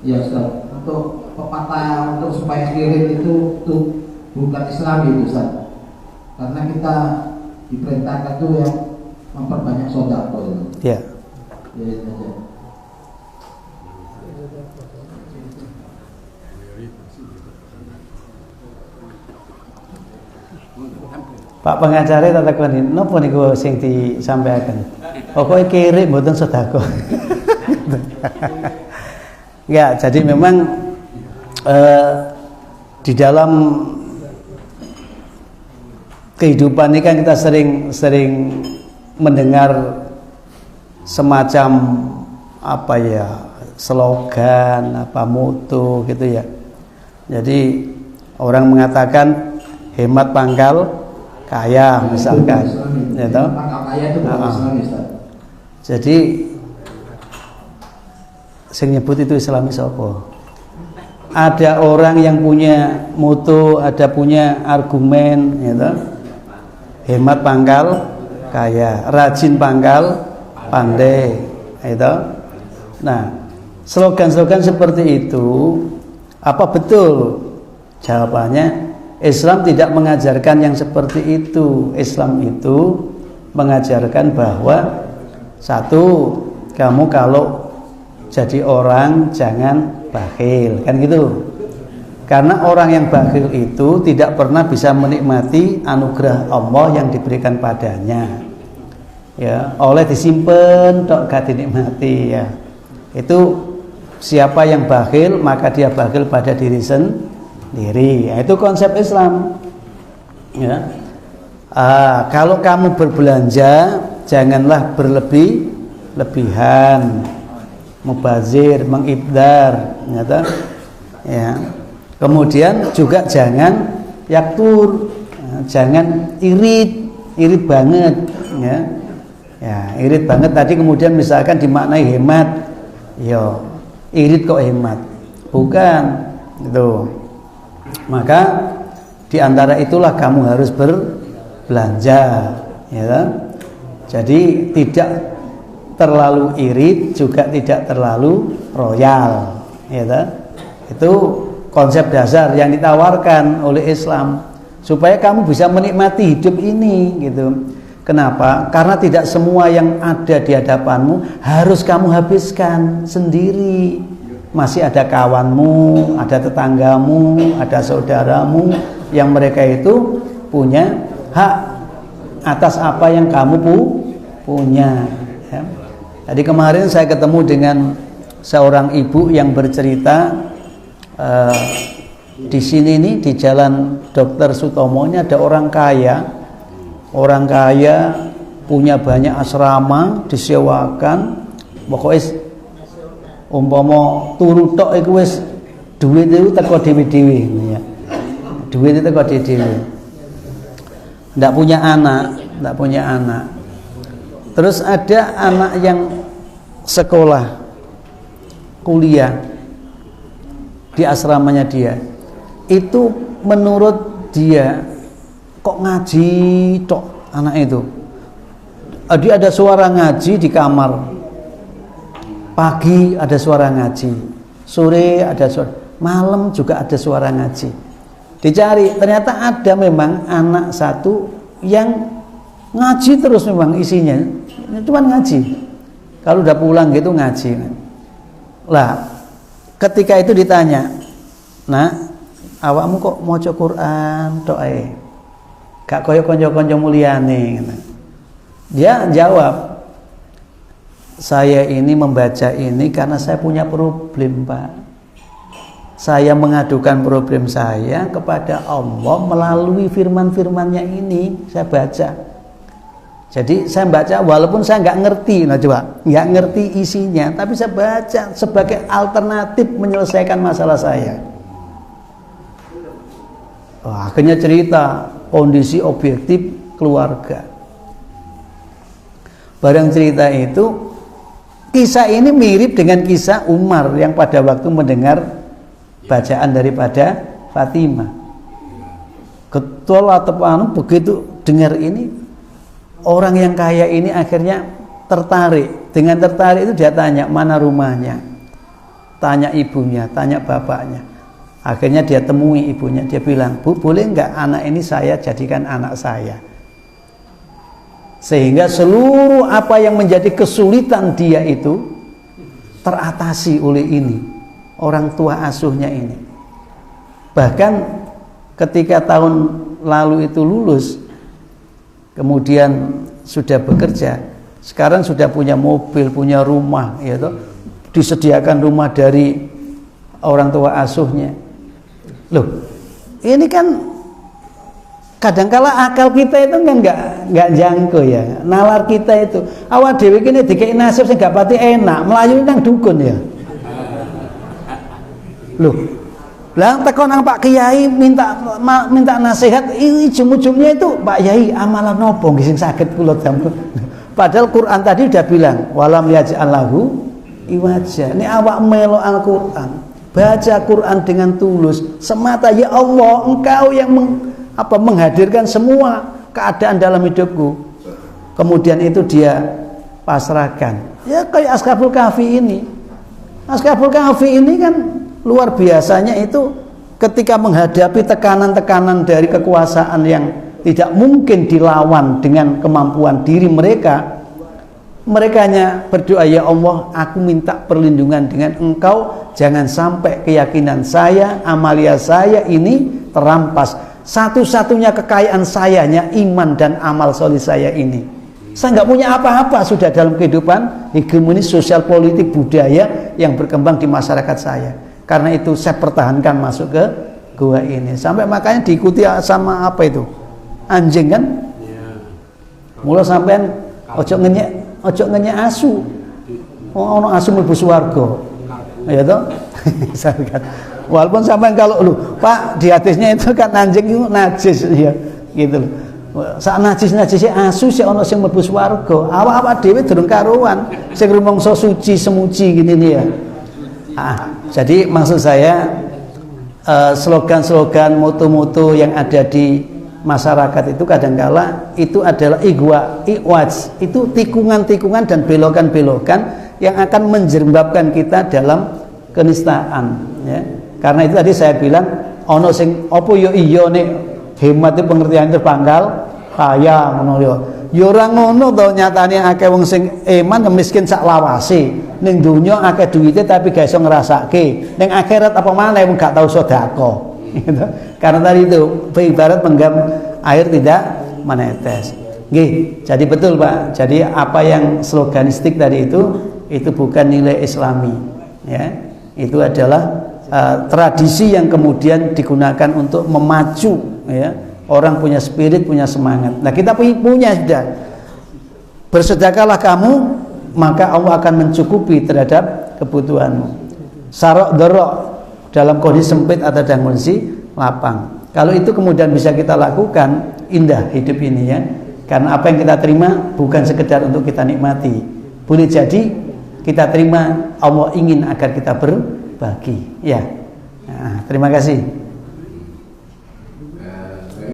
Ya Ustaz, untuk pepatah untuk supaya kirim itu bukan Islami Ustaz. Karena kita diperintahkan tuh yang memperbanyak sedekah itu. Ya. Ya itu aja. Pak pengacara tak takoni, napa niku sing disampaikan? Pokoke kirim mboten sedekah. Ya, jadi memang di dalam kehidupan ini kan kita sering mendengar semacam apa ya, slogan, apa moto gitu ya. Jadi orang mengatakan hemat pangkal kaya misalkan, ya toh. Jadi sing nyebut itu Islami sapa? Ada orang yang punya moto, ada punya argumen, ya toh. Hemat pangkal kaya, rajin pangkal pandai, ya toh. Nah, slogan-slogan seperti itu apa betul? Jawabannya Islam tidak mengajarkan yang seperti itu. Islam itu mengajarkan bahwa satu, kamu kalau jadi orang jangan bakhil, kan gitu. Karena orang yang bakhil itu tidak pernah bisa menikmati anugerah Allah yang diberikan padanya. Ya, oleh disimpan tok gak dinikmati ya. Itu siapa yang bakhil maka dia bakhil pada diri sendiri. Ya, itu konsep Islam. Ya. Kalau kamu berbelanja janganlah berlebihan, mubazir, mengibdar, ya. Kemudian juga jangan yaktur, jangan irit banget, ya. Ya, irit banget tadi kemudian misalkan dimaknai hemat, yo, irit kok hemat, bukan, itu. Maka di antara itulah kamu harus berbelanja, ya. Jadi tidak terlalu irit juga tidak terlalu royal, ya. Itu konsep dasar yang ditawarkan oleh Islam supaya kamu bisa menikmati hidup ini, gitu. Kenapa? Karena tidak semua yang ada di hadapanmu harus kamu habiskan sendiri. Masih ada kawanmu, ada tetanggamu, ada saudaramu yang mereka itu punya hak atas apa yang kamu punya, ya. Tadi kemarin saya ketemu dengan seorang ibu yang bercerita di sini nih di Jalan Dr. Sutomo ini ada orang kaya punya banyak asrama disewakan, pokoknya umpama turu tok iku wis duit itu teko dhewe-dhewe, ya. Duit itu teko dhewe-dhewe. Ndak punya anak. Terus ada anak yang sekolah, kuliah di asramanya dia. Itu menurut dia kok ngaji tok anak itu. Dia ada suara ngaji di kamar. Pagi ada suara ngaji, sore ada suara, malam juga ada suara ngaji. Dicari, ternyata ada memang anak satu yang ngaji terus, memang isinya cuma ngaji. Kalau udah pulang gitu ngaji. Lah, ketika itu ditanya, "Nah, awakmu kok maca Quran tok ae? Gak kaya kanca-kanca mulyane?" Dia jawab, "Saya ini membaca ini karena saya punya problem, Pak. Saya mengadukan problem saya kepada Allah melalui firman-firmannya ini, saya baca. Jadi saya baca walaupun saya nggak ngerti, nggak ngerti isinya, tapi saya baca sebagai alternatif menyelesaikan masalah saya." Akhirnya cerita kondisi objektif keluarga. Barang cerita itu, kisah ini mirip dengan kisah Umar yang pada waktu mendengar bacaan daripada Fatimah. Ketua atau begitu dengar ini, orang yang kaya ini akhirnya tertarik Dengan tertarik itu dia tanya mana rumahnya, tanya ibunya, tanya bapaknya. Akhirnya dia temui ibunya, dia bilang, "Bu, boleh nggak anak ini saya jadikan anak saya?" Sehingga seluruh apa yang menjadi kesulitan dia itu teratasi oleh ini, orang tua asuhnya ini. Bahkan ketika tahun lalu itu lulus, kemudian sudah bekerja, sekarang sudah punya mobil, punya rumah, ya toh, disediakan rumah dari orang tua asuhnya. Loh, ini kan kadangkala akal kita itu kan nggak jangkau ya, nalar kita itu. Awak dewi kini dikei nasib sing gak pati enak, melayu nang dukun ya. Loh, lah teko nang Pak Kiai minta nasihat, ujung-ujungnya itu Pak Yai amalan nopo sing saged kula damel. Padahal Quran tadi udah bilang walam yaj'al lahu iwaja. Ini awak melo Al-Quran, baca Quran dengan tulus semata, ya Allah engkau yang menghadirkan semua keadaan dalam hidupku. Kemudian itu dia pasrahkan. Ya kayak Ashabul Kahfi ini. Ashabul Kahfi ini kan luar biasanya itu ketika menghadapi tekanan-tekanan dari kekuasaan yang tidak mungkin dilawan dengan kemampuan diri mereka. Mereka hanya berdoa, ya Allah, aku minta perlindungan dengan engkau, jangan sampai keyakinan saya, amalia saya ini terampas. Satu-satunya kekayaan saya hanya iman dan amal soleh saya ini. Saya nggak punya apa-apa sudah dalam kehidupan hegemoni sosial politik budaya yang berkembang di masyarakat saya. Karena itu saya pertahankan masuk ke gua ini. Sampai makanya diikuti sama apa itu? Anjing kan? Mula sampean ojo ngenyek asu. Oh, ono asu mlebu swarga. Ya toh? Walaupun sampean kalau lu, Pak, di hadisnya itu kan anjing itu najis ya, gitu loh. Sak najis-najise asu sik ono sing mlebu swarga. Awak-awak dhewe durung karuan sing rumangsa suci semuci gini nih ya. Jadi maksud saya slogan-slogan, moto-moto yang ada di masyarakat itu kadangkala itu adalah iwaj, itu tikungan-tikungan dan belokan-belokan yang akan menjerembabkan kita dalam kenistaan ya. Karena itu tadi saya bilang ono sing opo yo iya nek hemat itu pengertian terpangkal kaya ngono yo. Ya ora ngono to, nyatane akeh wong sing eman miskin sak lawase. Ning donya akeh duwite tapi gak iso ngrasake. Ning akhirat apa maneh wong gak tau sedekah. Gitu. Karena tadi itu ibarat menggam air tidak menetes. Nggih, jadi betul Pak. Jadi apa yang sloganistik tadi itu bukan nilai Islami, ya. Itu adalah tradisi yang kemudian digunakan untuk memacu, ya. Orang punya spirit, punya semangat. Nah, kita punya sudah. Bersedekahlah kamu, maka Allah akan mencukupi terhadap kebutuhanmu. Sarok dorok dalam kondisi sempit atau dalam kondisi lapang. Kalau itu kemudian bisa kita lakukan, indah hidup ini ya. Karena apa yang kita terima bukan sekedar untuk kita nikmati. Boleh jadi kita terima Allah ingin agar kita berbagi. Ya. Nah, terima kasih.